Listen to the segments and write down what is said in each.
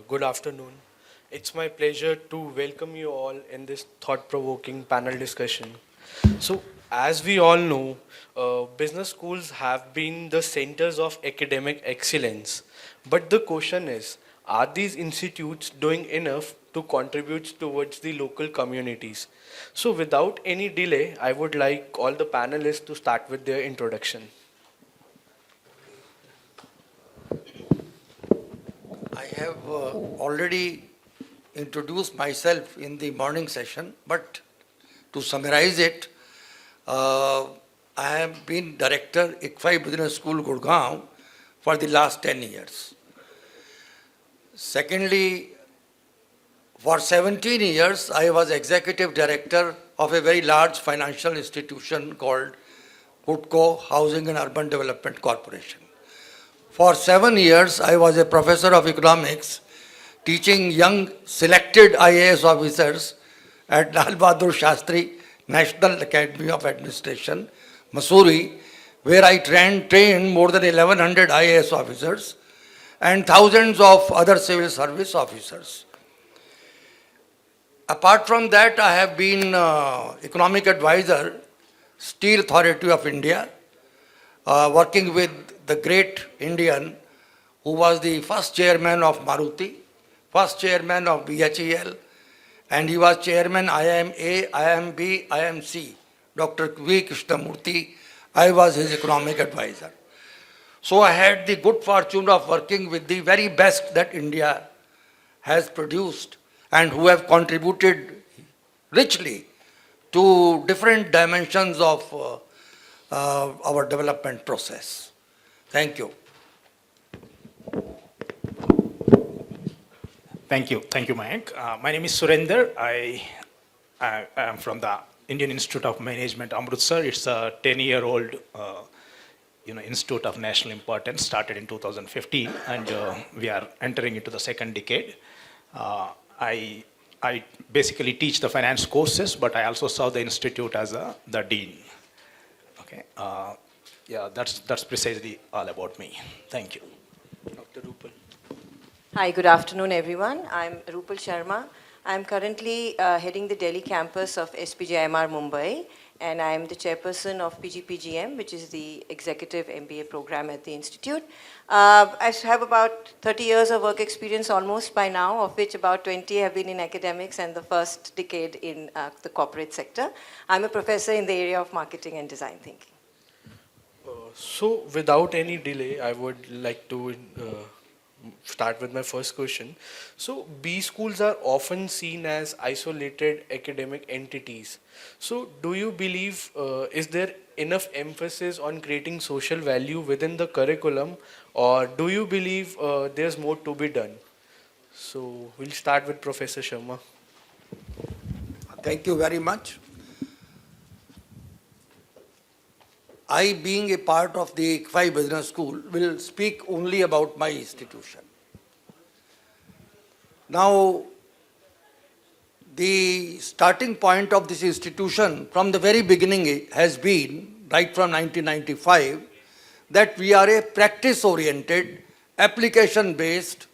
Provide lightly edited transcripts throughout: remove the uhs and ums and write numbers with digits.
Good afternoon. It's my pleasure to welcome you all in this thought-provoking panel discussion. So, as we all know, business schools have been the centers of academic excellence. But the question is, are these institutes doing enough to contribute towards the local communities? So, without any delay, I would like all the panelists to start with their introduction. I have already introduced myself in the morning session, but to summarize it, I have been director ICFAI Business School, Gurgaon for the last 10 years. Secondly, for 17 years, I was executive director of a very large financial institution called HUDCO, Housing and Urban Development Corporation. For 7 years, I was a professor of economics, teaching young selected IAS officers at Lal Bahadur Shastri National Academy of Administration, Mussoorie, where I trained more than 1100 IAS officers and thousands of other civil service officers. Apart from that, I have been economic advisor, Steel Authority of India, working with the great Indian who was the first chairman of Maruti, first chairman of BHEL, and he was chairman IMA, IMB, IMC, Dr. V. Krishnamurthy. I was his economic advisor. So I had the good fortune of working with the very best that India has produced and who have contributed richly to different dimensions of our development process. Thank you. Thank you, Mayank. My name is Surender. I am from the Indian Institute of Management, Amritsar. It's a 10-year-old, institute of national importance, started in 2015, and we are entering into the second decade. I basically teach the finance courses, but I also serve the institute as the dean. Okay. That's precisely all about me. Thank you. Dr. Ruppal. Hi, good afternoon, everyone. I'm Ruppal Sharma. I'm currently heading the Delhi campus of SPJIMR Mumbai, and I'm the chairperson of PGPGM, which is the executive MBA program at the institute. I have about 30 years of work experience almost by now, of which about 20 have been in academics and the first decade in the corporate sector. I'm a professor in the area of marketing and design thinking. So, without any delay, I would like to start with my first question. So, B schools are often seen as isolated academic entities. So, do you believe, is there enough emphasis on creating social value within the curriculum, or do you believe there's more to be done? So, we'll start with Professor Sharma. Thank you very much. I, being a part of the ICFAI Business School, will speak only about my institution. Now, the starting point of this institution from the very beginning has been, right from 1995, that we are a practice-oriented, application-based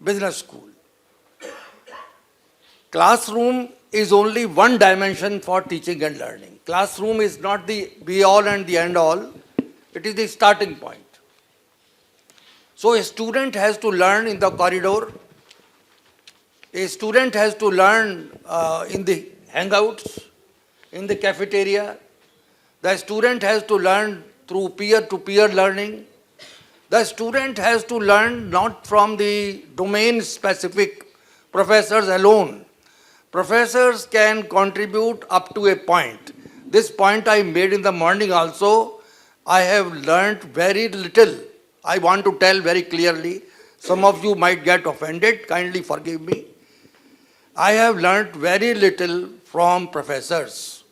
business school. Classroom is only one dimension for teaching and learning. Classroom is not the be-all and the end-all. It is the starting point. So a student has to learn in the corridor. A student has to learn in the hangouts, in the cafeteria. The student has to learn through peer-to-peer learning. The student has to learn not from the domain-specific professors alone. Professors can contribute up to a point. This point I made in the morning also. I have learned very little. I want to tell very clearly. Some of you might get offended. Kindly forgive me. I have learned very little from professors.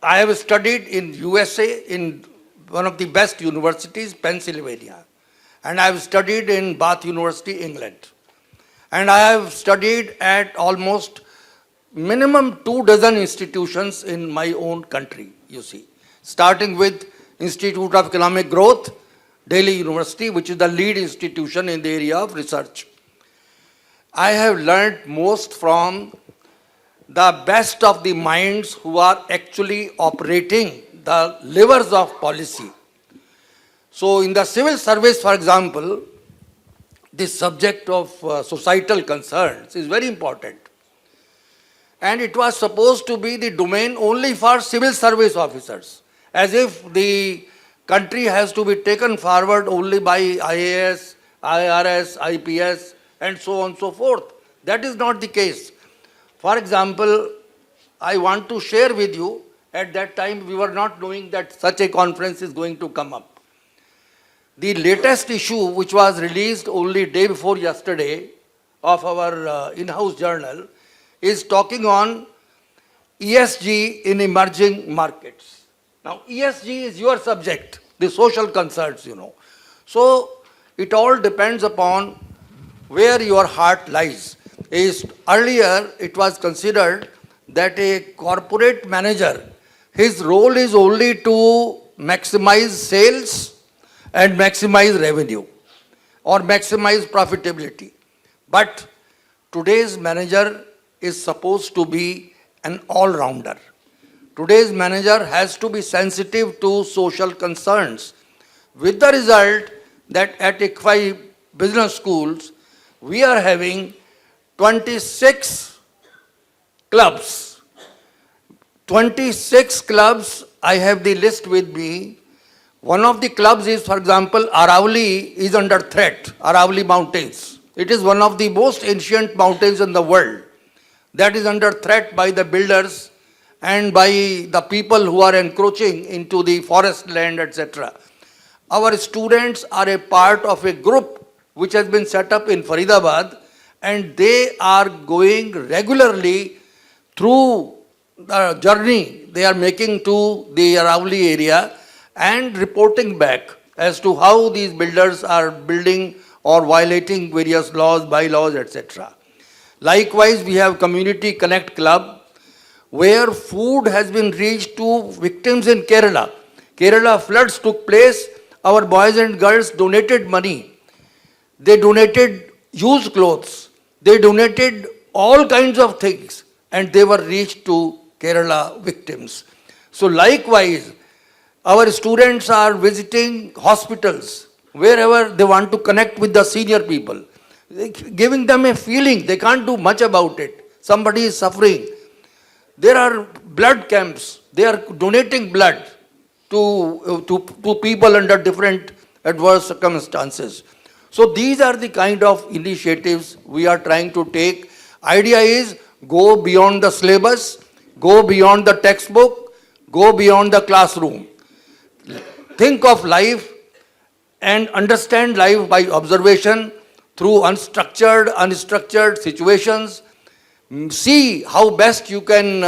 I have studied in USA, in one of the best universities, Pennsylvania. And I have studied in Bath University, England. And I have studied at almost minimum 24 institutions in my own country, you see. Starting with Institute of Economic Growth, Delhi University, which is the lead institution in the area of research. I have learned most from the best of the minds who are actually operating the levers of policy. So in the civil service, for example, this subject of societal concerns is very important. And it was supposed to be the domain only for civil service officers, as if the country has to be taken forward only by IAS, IRS, IPS, and so on and so forth. That is not the case. For example, I want to share with you, at that time we were not knowing that such a conference is going to come up. The latest issue, which was released only day before yesterday of our in-house journal, is talking on ESG in emerging markets. Now, ESG is your subject, the social concerns, you know. So, it all depends upon where your heart lies. Earlier, it was considered that a corporate manager, his role is only to maximize sales and maximize revenue or maximize profitability. But today's manager is supposed to be an all-rounder. Today's manager has to be sensitive to social concerns, with the result that at ICFAI business schools, we are having 26 clubs. 26 clubs, I have the list with me. One of the clubs is, for example, Aravalli is under threat, Aravalli Mountains. It is one of the most ancient mountains in the world that is under threat by the builders and by the people who are encroaching into the forest land, etc. Our students are a part of a group which has been set up in Faridabad, and they are going regularly through the journey they are making to the Aravalli area and reporting back as to how these builders are building or violating various laws, bylaws, etc. Likewise, we have Community Connect Club, where food has been reached to victims in Kerala. Kerala floods took place. Our boys and girls donated money. They donated used clothes. They donated all kinds of things, and they were reached to Kerala victims. So likewise, our students are visiting hospitals wherever they want to connect with the senior people, giving them a feeling. They can't do much about it. Somebody is suffering. There are blood camps. They are donating blood to people under different adverse circumstances. So these are the kind of initiatives we are trying to take. Idea is go beyond the syllabus, go beyond the textbook, go beyond the classroom. Think of life and understand life by observation through unstructured situations. See how best you can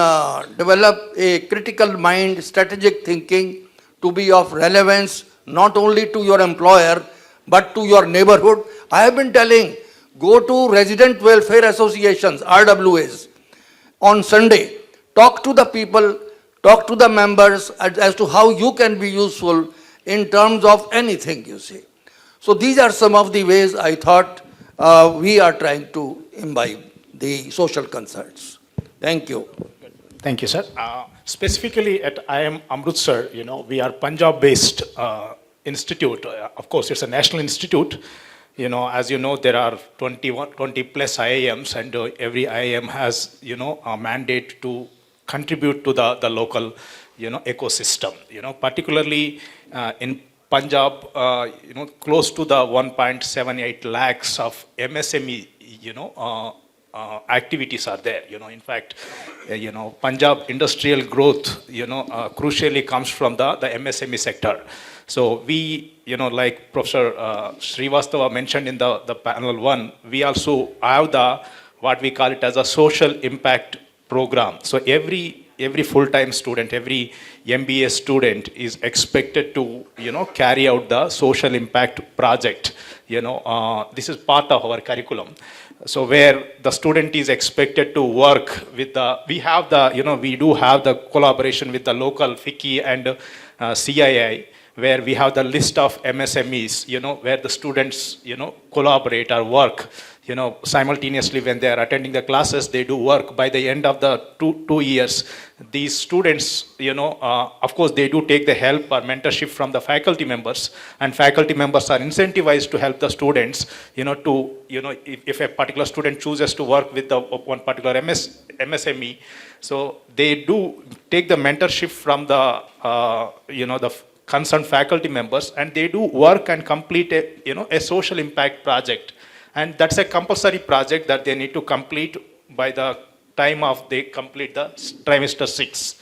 develop a critical mind, strategic thinking to be of relevance not only to your employer but to your neighborhood. I have been telling, go to resident welfare associations, RWAs, on Sunday. Talk to the people, talk to the members as to how you can be useful in terms of anything, you see. So these are some of the ways I thought we are trying to imbibe the social concerns. Thank you. Thank you, sir. Specifically at IIM Amritsar, we are Punjab-based institute. Of course, it's a national institute. As you know, there are 20 plus IIMs, and every IIM has, a mandate to contribute to the local, ecosystem. Particularly in Punjab, close to the 1.78 lakhs of MSME, activities are there. In fact, Punjab industrial growth, crucially comes from the MSME sector. So we, like Professor Srivastava mentioned in the panel one, we also have what we call it as a social impact program. So every full-time student, every MBA student is expected to, carry out the social impact project. This is part of our curriculum. So where the student is expected to work with we do have the collaboration with the local FICCI and CII, where we have the list of MSMEs, where the students, collaborate or work, simultaneously when they are attending the classes, they do work. By the end of the two years, these students, of course, they do take the help or mentorship from the faculty members, and faculty members are incentivized to help the students, if a particular student chooses to work with the one particular MSME, so they do take the mentorship from the, the concerned faculty members, and they do work and complete a social impact project. And that's a compulsory project that they need to complete by the time of they complete the trimester 6.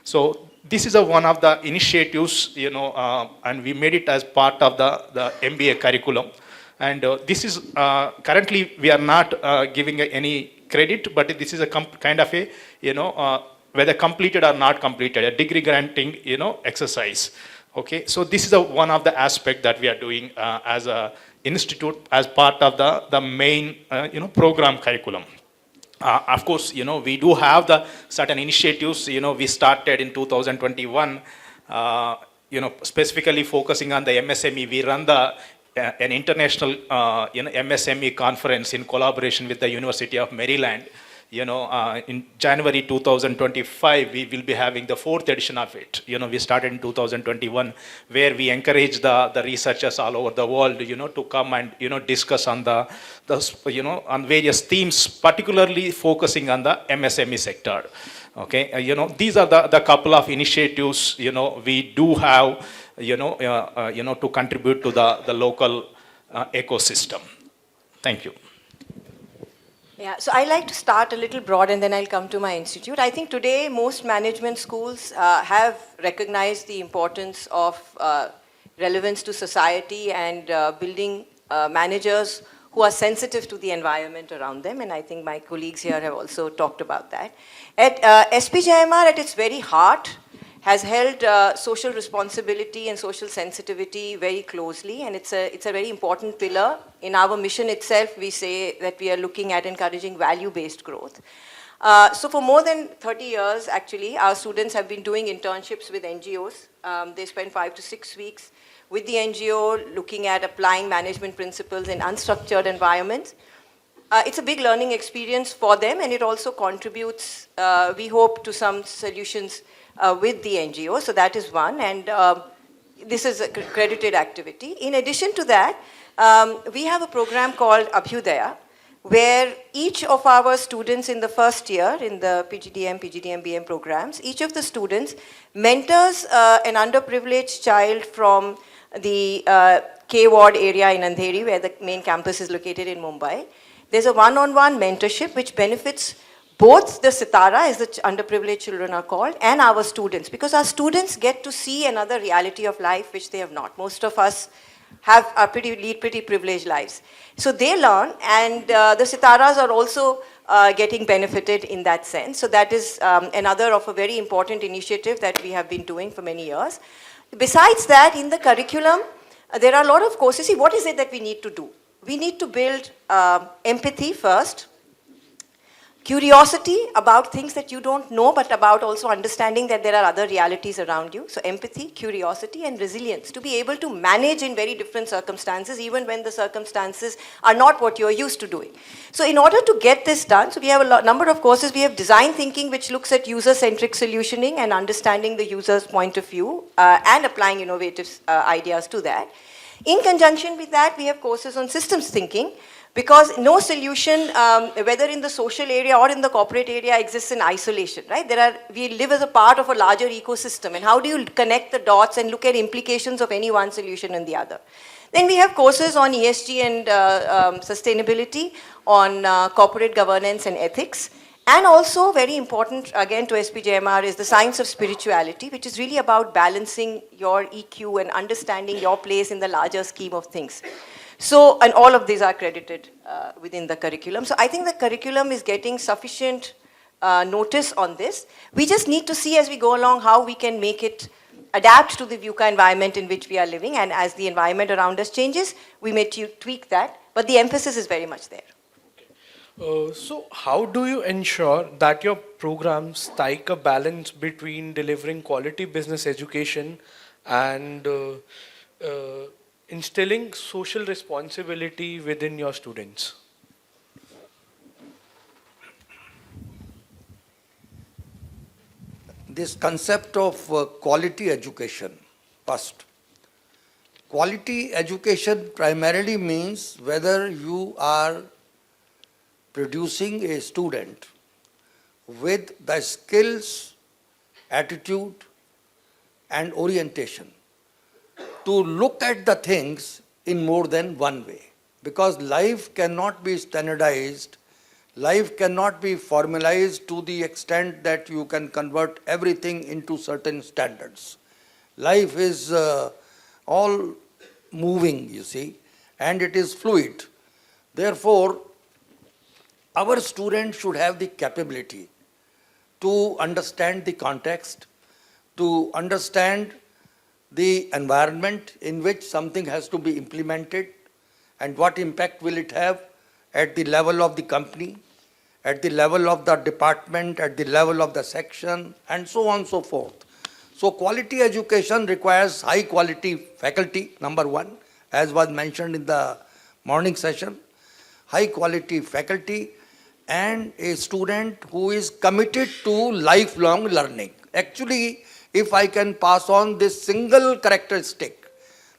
So this is one of the initiatives, and we made it as part of the MBA curriculum. And this is, currently we are not giving any credit, but this is a kind of a, whether completed or not completed, a degree granting, exercise. Okay, so this is one of the aspects that we are doing as a institute as part of the main, program curriculum. Of course, we do have the certain initiatives, we started in 2021, specifically focusing on the MSME. We run an international, MSME conference in collaboration with the University of Maryland. In January 2025, we will be having the 4th edition of it. We started in 2021, where we encourage the researchers all over the world, to come and, discuss on on various themes, particularly focusing on the MSME sector. Okay, these are the couple of initiatives, we do have, to contribute to the local ecosystem. Thank you. Yeah, so I like to start a little broad and then I'll come to my institute. I think today most management schools have recognized the importance of relevance to society and building managers who are sensitive to the environment around them, and I think my colleagues here have also talked about that. At SPJIMR, at its very heart, has held social responsibility and social sensitivity very closely, and it's a very important pillar. In our mission itself, we say that we are looking at encouraging value-based growth. So for more than 30 years, actually, our students have been doing internships with NGOs. They spend 5 to 6 weeks with the NGO looking at applying management principles in unstructured environments. It's a big learning experience for them, and it also contributes, we hope, to some solutions with the NGO. So that is one, and this is a credited activity. In addition to that, we have a program called Abhyudaya, where each of our students in the first year in the PGDM programs, each of the students mentors an underprivileged child from the K ward area in Andheri, where the main campus is located in Mumbai. There's a one-on-one mentorship which benefits both the Sitara, as the underprivileged children are called, and our students, because our students get to see another reality of life which they have not. Most of us lead pretty privileged lives. So they learn, and the Sitaras are also getting benefited in that sense. So that is another of a very important initiative that we have been doing for many years. Besides that, in the curriculum, there are a lot of courses. See, what is it that we need to do? We need to build empathy first, curiosity about things that you don't know, but about also understanding that there are other realities around you. So empathy, curiosity, and resilience, to be able to manage in very different circumstances, even when the circumstances are not what you're used to doing. So in order to get this done, so we have a number of courses. We have design thinking, which looks at user-centric solutioning and understanding the user's point of view and applying innovative ideas to that. In conjunction with that, we have courses on systems thinking, because no solution, whether in the social area or in the corporate area, exists in isolation, right? We live as a part of a larger ecosystem, and how do you connect the dots and look at implications of any one solution and the other? Then we have courses on ESG and sustainability, on corporate governance and ethics. And also, very important, again, to SPJIMR is the science of spirituality, which is really about balancing your EQ and understanding your place in the larger scheme of things. So, and all of these are credited within the curriculum. So I think the curriculum is getting sufficient notice on this. We just need to see as we go along how we can make it adapt to the VUCA environment in which we are living, and as the environment around us changes, we may tweak that, but the emphasis is very much there. So how do you ensure that your programs strike a balance between delivering quality business education and instilling social responsibility within your students? This concept of quality education, first. Quality education primarily means whether you are producing a student with the skills, attitude, and orientation to look at the things in more than one way. Because life cannot be standardized, life cannot be formalized to the extent that you can convert everything into certain standards. Life is all moving, you see, and it is fluid. Therefore, our students should have the capability to understand the context, to understand the environment in which something has to be implemented and what impact will it have at the level of the company, at the level of the department, at the level of the section, and so on and so forth. So quality education requires high quality faculty, number one, as was mentioned in the morning session, high quality faculty and a student who is committed to lifelong learning. Actually, if I can pass on this single characteristic,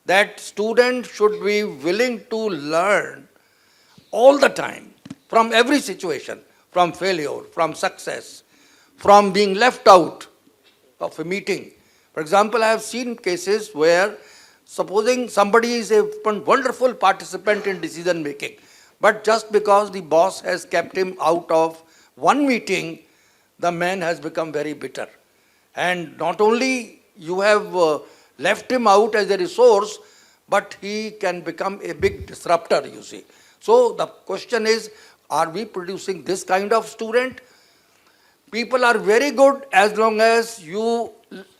that students should be willing to learn all the time, from every situation, from failure, from success, from being left out of a meeting. For example, I have seen cases where supposing somebody is a wonderful participant in decision making, but just because the boss has kept him out of one meeting, the man has become very bitter. And not only you have left him out as a resource, but he can become a big disruptor, you see. So the question is, are we producing this kind of student? People are very good as long as you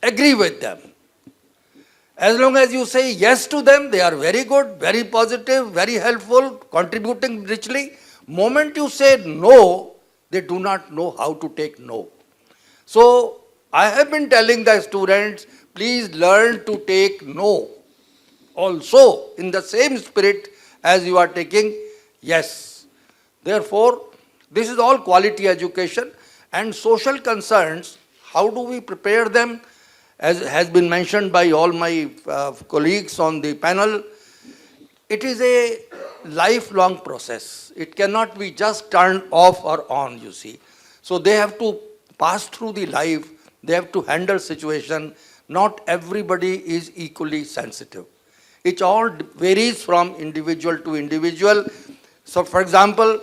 agree with them. As long as you say yes to them, they are very good, very positive, very helpful, contributing richly. Moment you say no, they do not know how to take no. So I have been telling the students, please learn to take no. Also, in the same spirit as you are taking yes. Therefore, this is all quality education. And social concerns, how do we prepare them? As has been mentioned by all my colleagues on the panel, it is a lifelong process. It cannot be just turned off or on, you see. So they have to pass through the life, they have to handle situation. Not everybody is equally sensitive. It all varies from individual to individual. So for example,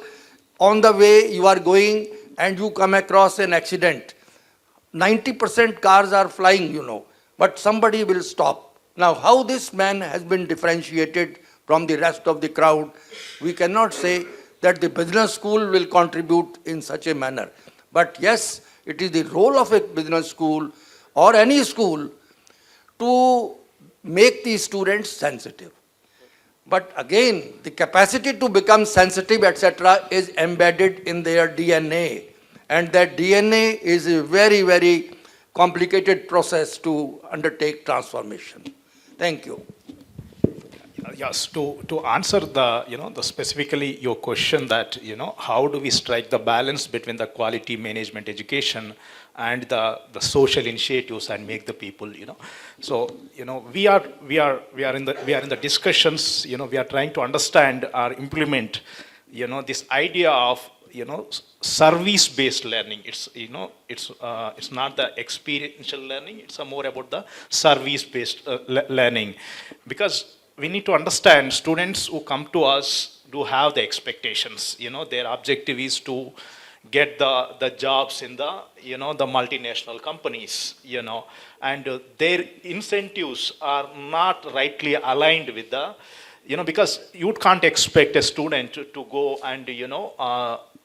on the way you are going and you come across an accident, 90% cars are flying, you know, but somebody will stop. Now, how this man has been differentiated from the rest of the crowd, we cannot say that the business school will contribute in such a manner. But yes, it is the role of a business school or any school to make the students sensitive. But again, the capacity to become sensitive, etc., is embedded in their DNA. And that DNA is a very, very complicated process to undertake transformation. Thank you. Yes, to answer the specifically your question that, how do we strike the balance between the quality management education and the social initiatives and make the people, So, we are in the discussions, we are trying to understand or implement, this idea of, service-based learning. It's not the experiential learning. It's more about the service-based learning, because we need to understand students who come to us do have the expectations. Their objective is to get the jobs in the the multinational companies. And their incentives are not rightly aligned with the because you can't expect a student to go and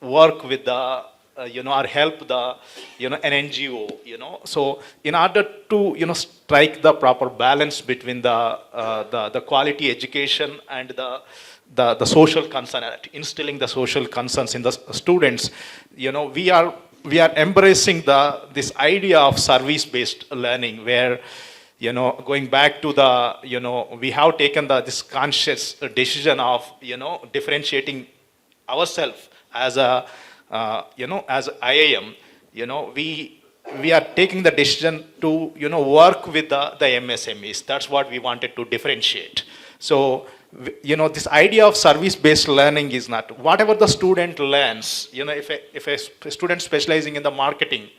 work with the or help the an NGO. So in order to strike the proper balance between the quality education and the social concern, instilling the social concerns in the students, we are embracing this idea of service based learning, where going back to the, we have taken this conscious decision of, differentiating ourselves as a, as IIM, we are taking the decision to, work with the MSMEs. That's what we wanted to differentiate. So, this idea of service-based learning is not, whatever the student learns, if a student specializing in the marketing,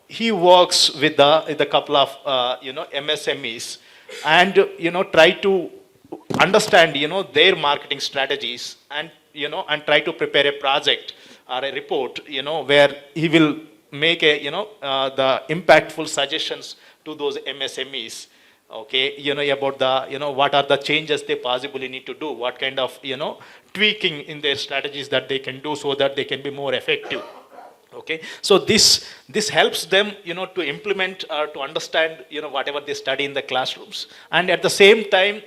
he works with the couple of, MSMEs and, try to understand, their marketing strategies and, and try to prepare a project or a report, where he will make a, the impactful suggestions to those MSMEs, okay, about the, what are the changes they possibly need to do, what kind of, tweaking in their strategies that they can do so that they can be more effective. Okay, so this helps them, to implement or to understand, whatever they study in the classrooms, and at the same time,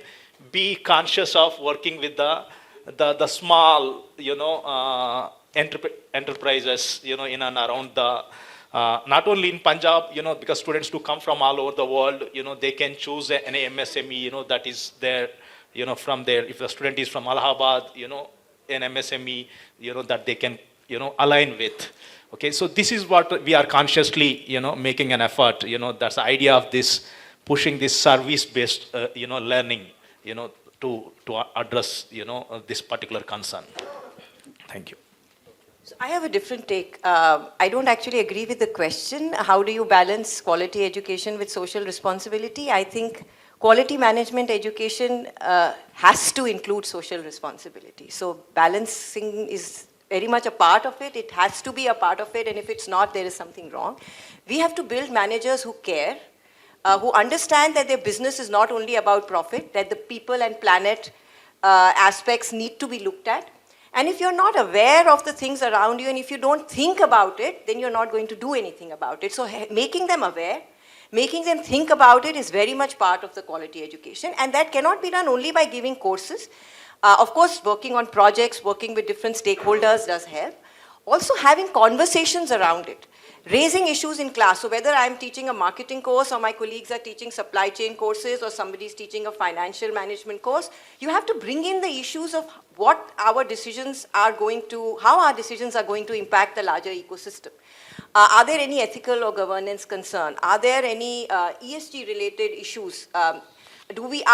be conscious of working with the small, enterprises, in and around the, not only in Punjab, because students do come from all over the world, they can choose an MSME, that is there, from there. If the student is from Allahabad, an MSME, that they can, align with. Okay, so this is what we are consciously, making an effort. That's the idea of this, pushing this service-based, learning, to address, this particular concern. Thank you. So I have a different take. I don't actually agree with the question. How do you balance quality education with social responsibility? I think quality management education has to include social responsibility. So balancing is very much a part of it. It has to be a part of it, and if it's not, there is something wrong. We have to build managers who care, who understand that their business is not only about profit, that the people and planet aspects need to be looked at. And if you're not aware of the things around you, and if you don't think about it, then you're not going to do anything about it. So making them aware, making them think about it is very much part of the quality education, and that cannot be done only by giving courses. Of course, working on projects, working with different stakeholders does help. Also having conversations around it, raising issues in class. So whether I'm teaching a marketing course or my colleagues are teaching supply chain courses or somebody's teaching a financial management course, you have to bring in the issues of what our decisions are going to, how our decisions are going to impact the larger ecosystem. Are there any ethical or governance concern? Are there any ESG related issues? Are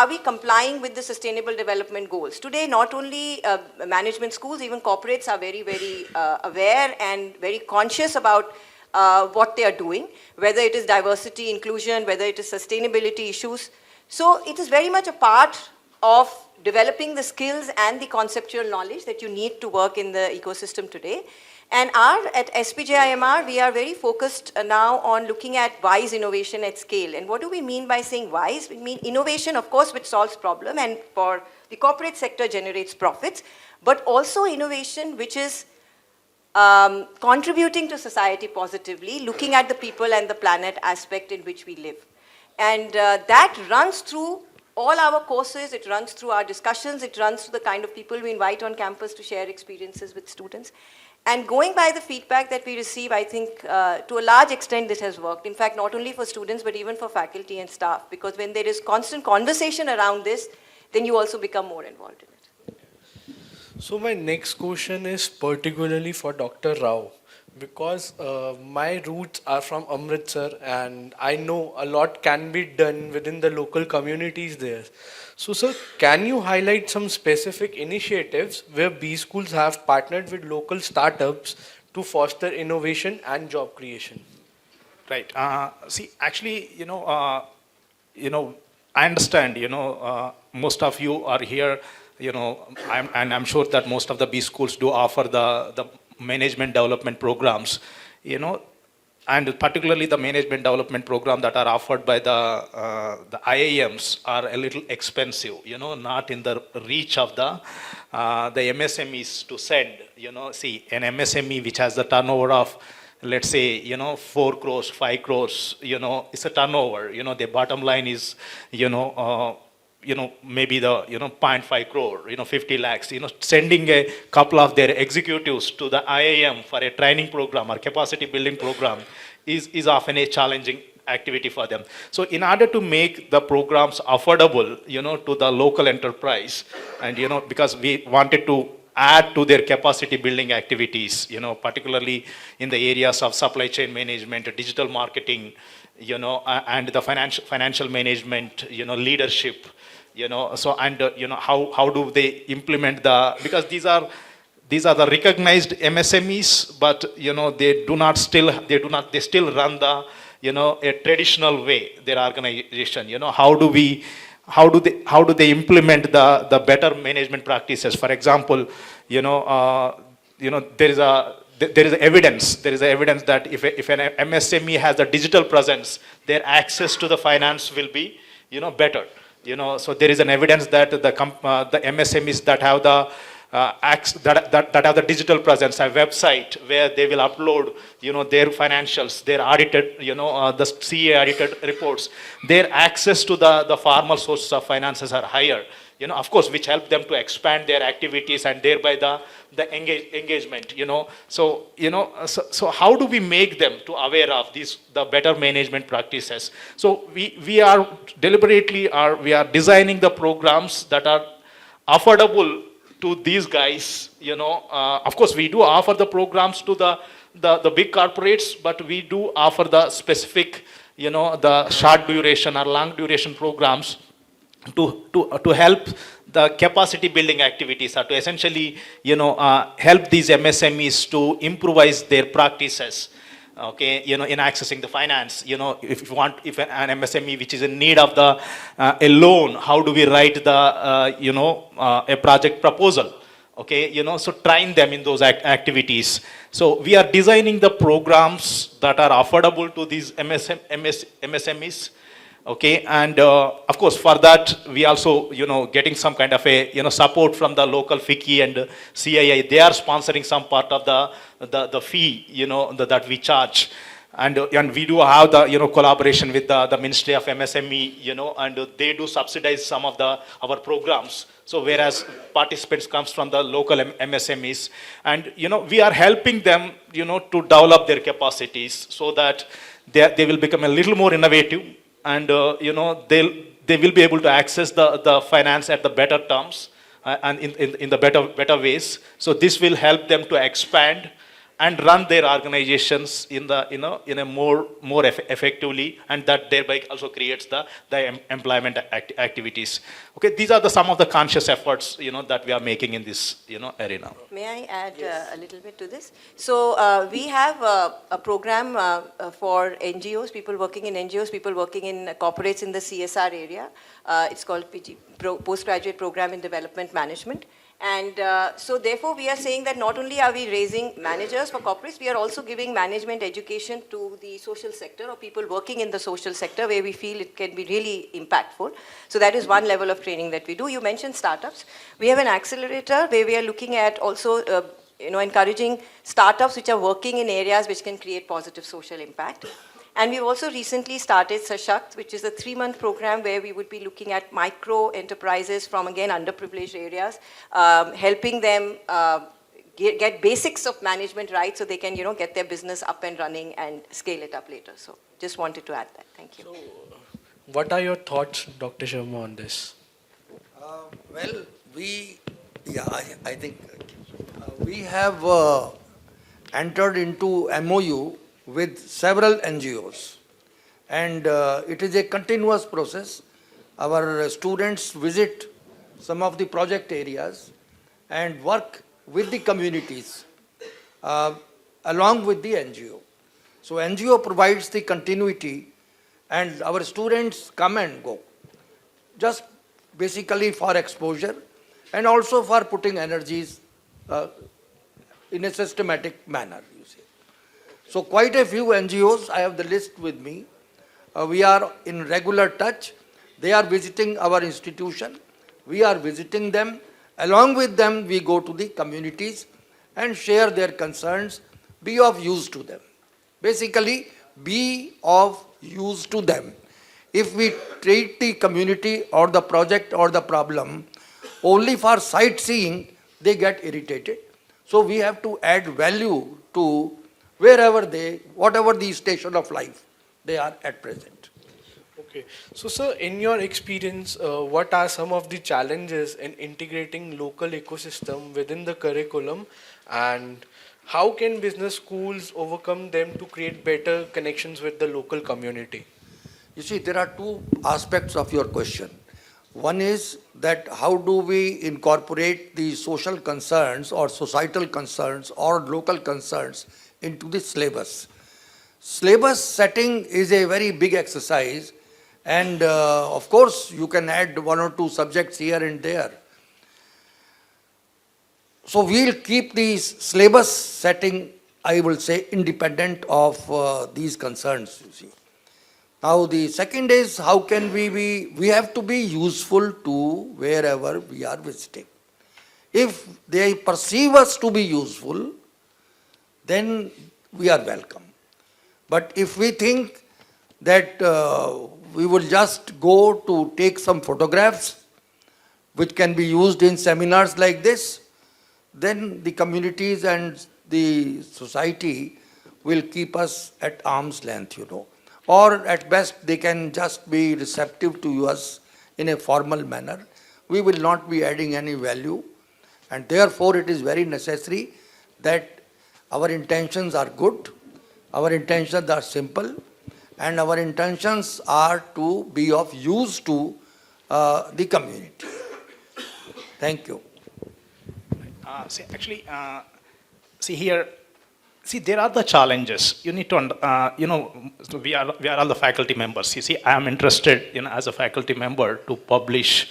we complying with the sustainable development goals? Today, not only management schools, even corporates are very, very aware and very conscious about what they are doing, whether it is diversity, inclusion, whether it is sustainability issues. So it is very much a part of developing the skills and the conceptual knowledge that you need to work in the ecosystem today. And at SPJIMR, we are very focused now on looking at wise innovation at scale. And what do we mean by saying wise? We mean innovation, of course, which solves problem and for the corporate sector generates profits, but also innovation which is contributing to society positively, looking at the people and the planet aspect in which we live. And that runs through all our courses, it runs through our discussions, it runs through the kind of people we invite on campus to share experiences with students. And going by the feedback that we receive, I think to a large extent this has worked. In fact, not only for students, but even for faculty and staff. Because when there is constant conversation around this, then you also become more involved in it. So my next question is particularly for Dr. Rao. Because my roots are from Amritsar and I know a lot can be done within the local communities there. So sir, can you highlight some specific initiatives where B schools have partnered with local startups to foster innovation and job creation? Right. See, actually, I understand, most of you are here, and I'm sure that most of the B schools do offer the management development programs, and particularly the management development program that are offered by the IIMs are a little expensive, not in the reach of the MSMEs to send. See, an MSME which has the turnover of, let's say, 4 crores, 5 crores, it's a turnover. The bottom line is, maybe the, 0.5 crore, 50 lakhs, sending a couple of their executives to the IIM for a training program or capacity building program is often a challenging activity for them. So in order to make the programs affordable, to the local enterprise, and, because we wanted to add to their capacity building activities, particularly in the areas of supply chain management, digital marketing, and the financial management, leadership, so, and, how do they implement because these are the recognized MSMEs, but, they still run the, a traditional way, their organization, how do they implement the better management practices? For example, there is evidence that if an MSME has a digital presence, their access to the finance will be, better. So there is an evidence that the MSMEs that have the that have the digital presence, a website where they will upload, their financials, their audited, the CA audited reports, their access to the formal sources of finances are higher, of course, which help them to expand their activities and thereby the engagement, So, so how do we make them to aware of the better management practices? So we are deliberately we are designing the programs that are affordable to these guys, of course, we do offer the programs to the big corporates, but we do offer the specific, the short duration or long duration programs to help the capacity building activities, or to essentially, help these MSMEs to improvise their practices. Okay, in accessing the finance, if an MSME which is in need of a loan, how do we write a project proposal? Okay, so train them in those activities. So we are designing the programs that are affordable to these MSMEs. Okay, and of course for that we also getting some kind of a support from the local FICCI and CII. They are sponsoring some part of the fee that we charge, and we do have the collaboration with the Ministry of MSME, and they do subsidize some of our programs. So whereas participants comes from the local MSMEs, and we are helping them to develop their capacities so that they will become a little more innovative, and they will be able to access the finance at the better terms, and in the better ways. So this will help them to expand and run their organizations in a more effectively, and that thereby also creates the employment activities. Okay, these are some of the conscious efforts that we are making in this arena. May I add a little bit to this? So we have a program for NGOs, people working in NGOs, people working in corporates in the CSR area. It's called Postgraduate Program in Development Management. And so therefore we are saying that not only are we raising managers for corporates, we are also giving management education to the social sector or people working in the social sector where we feel it can be really impactful. So that is one level of training that we do. You mentioned startups. We have an accelerator where we are looking at also encouraging startups which are working in areas which can create positive social impact. And we've also recently started Sashakt, which is a 3-month program where we would be looking at micro enterprises from, again, underprivileged areas, helping them get basics of management right so they can, get their business up and running and scale it up later. So just wanted to add that. Thank you. So, what are your thoughts, Dr. Sharma, on this? Well, I think we have entered into MOU with several NGOs, and it is a continuous process. Our students visit some of the project areas and work with the communities along with the NGO. So NGO provides the continuity and our students come and go, just basically for exposure and also for putting energies in a systematic manner, you see. So quite a few NGOs, I have the list with me. We are in regular touch. They are visiting our institution. We are visiting them. Along with them, we go to the communities and share their concerns, be of use to them. Basically, be of use to them. If we treat the community or the project or the problem only for sightseeing, they get irritated. So we have to add value to wherever whatever the station of life they are at present. Okay. So, sir, in your experience, what are some of the challenges in integrating local ecosystem within the curriculum, and how can business schools overcome them to create better connections with the local community? You see, there are two aspects of your question. One is that how do we incorporate the social concerns or societal concerns or local concerns into the syllabus. Syllabus setting is a very big exercise, and of course you can add one or two subjects here and there. So we'll keep the syllabus setting, I will say, independent of these concerns, you see. Now the second is how can we have to be useful to wherever we are visiting. If they perceive us to be useful, then we are welcome. But if we think that we will just go to take some photographs which can be used in seminars like this, then the communities and the society will keep us at arm's length, you know. Or at best they can just be receptive to us in a formal manner. We will not be adding any value, and therefore it is very necessary that our intentions are good, our intentions are simple, and our intentions are to be of use to the community. Thank you. There are the challenges. You need to, we are all the faculty members. You see, I am interested, as a faculty member to publish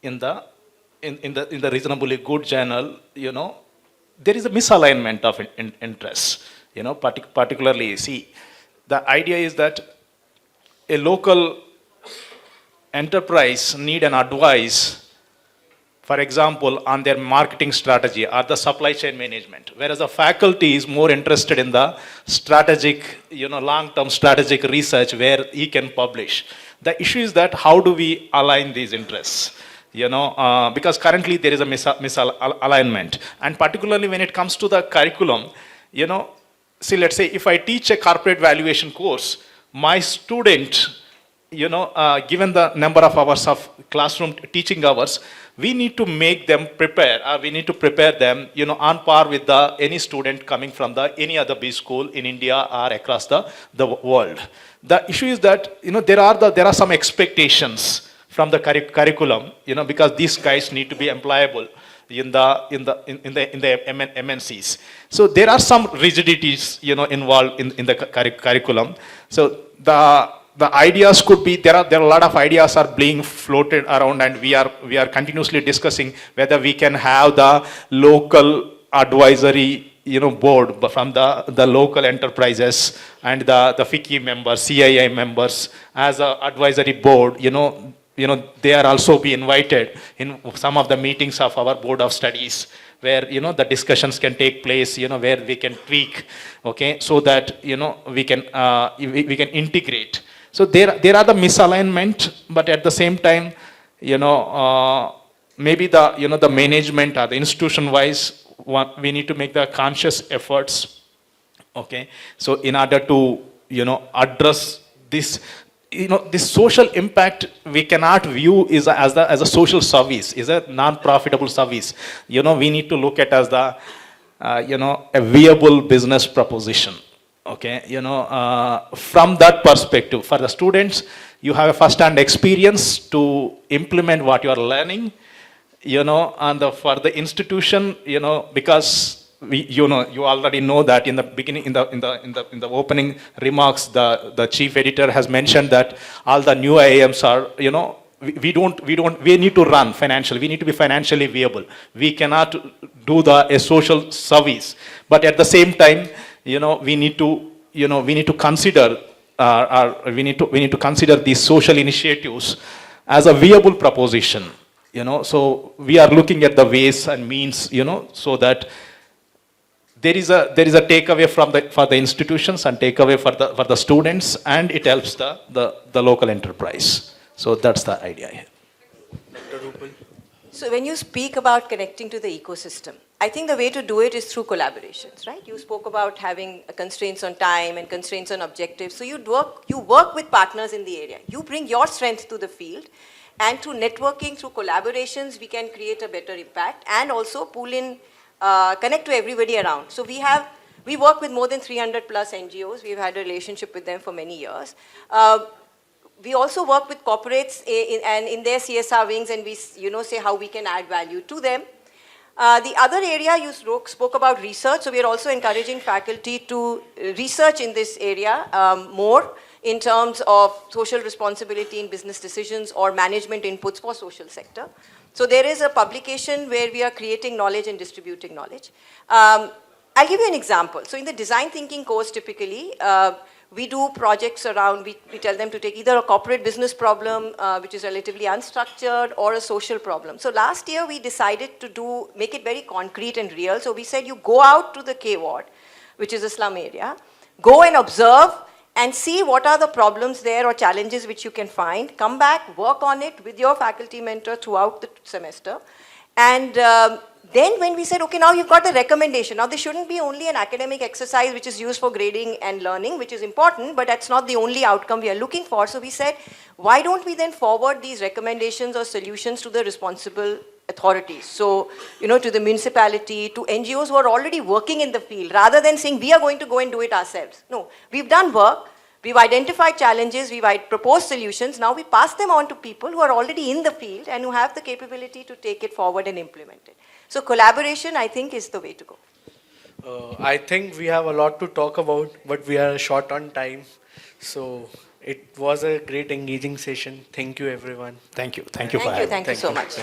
in the reasonably good journal. There is a misalignment of interests. Particularly, see, the idea is that a local enterprise need an advice, for example, on their marketing strategy or the supply chain management, whereas the faculty is more interested in the strategic, long-term strategic research where he can publish. The issue is that how do we align these interests? Because currently there is a misalignment, and particularly when it comes to the curriculum, see, let's say if I teach a corporate valuation course, my student, given the number of hours of classroom teaching hours, we need to make them prepare, or we need to prepare them, on par with any student coming from any other B school in India or across the world. The issue is that, there are some expectations from the curriculum, because these guys need to be employable in the MNCs. So there are some rigidities, involved in the curriculum. So the ideas could be, there are a lot of ideas are being floated around, and we are continuously discussing whether we can have the local advisory board from the local enterprises and the FICCI members, CII members as a advisory board. They are also be invited in some of the meetings of our board of studies, where the discussions can take place, where we can tweak, okay, so that we can integrate. So there are the misalignment, but at the same time, maybe the management or the institution wise, we need to make the conscious efforts, okay. So in order to address this, this social impact, we cannot view as a social service, is a non-profitable service. We need to look at as the a viable business proposition. Okay, from that perspective, for the students, you have a first-hand experience to implement what you are learning, and for the institution, because you already know that in the beginning, in the opening remarks, the chief editor has mentioned that all the new IIMs are, we need to run financially. We need to be financially viable. We cannot do a social service, but at the same time, we need to consider, we need to consider these social initiatives as a viable proposition. So we are looking at the ways and means, so that there is a takeaway for the institutions and takeaway for the students, and it helps the local enterprise. So that's the idea here. Dr. Ruppal. So when you speak about connecting to the ecosystem, I think the way to do it is through collaborations, right? You spoke about having constraints on time and constraints on objectives. So you work with partners in the area. You bring your strength to the field, and through networking, through collaborations, we can create a better impact and also pull in, connect to everybody around. So we work with more than 300 plus NGOs. We've had a relationship with them for many years. We also work with corporates and in their CSR wings, and we say how we can add value to them. The other area you spoke about research, so we are also encouraging faculty to research in this area more in terms of social responsibility in business decisions or management inputs for social sector. So there is a publication where we are creating knowledge and distributing knowledge. I'll give you an example. So in the design thinking course, typically, we do projects around, we tell them to take either a corporate business problem, which is relatively unstructured, or a social problem. So last year we decided to make it very concrete and real. So we said you go out to the K ward, which is a slum area, go and observe and see what are the problems there or challenges which you can find, come back, work on it with your faculty mentor throughout the semester. And then when we said, okay, now you've got the recommendation. Now this shouldn't be only an academic exercise which is used for grading and learning, which is important, but that's not the only outcome we are looking for. So we said, why don't we then forward these recommendations or solutions to the responsible authorities? So, to the municipality, to NGOs who are already working in the field, rather than saying we are going to go and do it ourselves. No, we've done work. We've identified challenges, we've proposed solutions. Now we pass them on to people who are already in the field and who have the capability to take it forward and implement it. So collaboration, I think, is the way to go. I think we have a lot to talk about, but we are short on time. So it was a great engaging session. Thank you, everyone. Thank you. Thank you for Thank you, having me. thank you so much.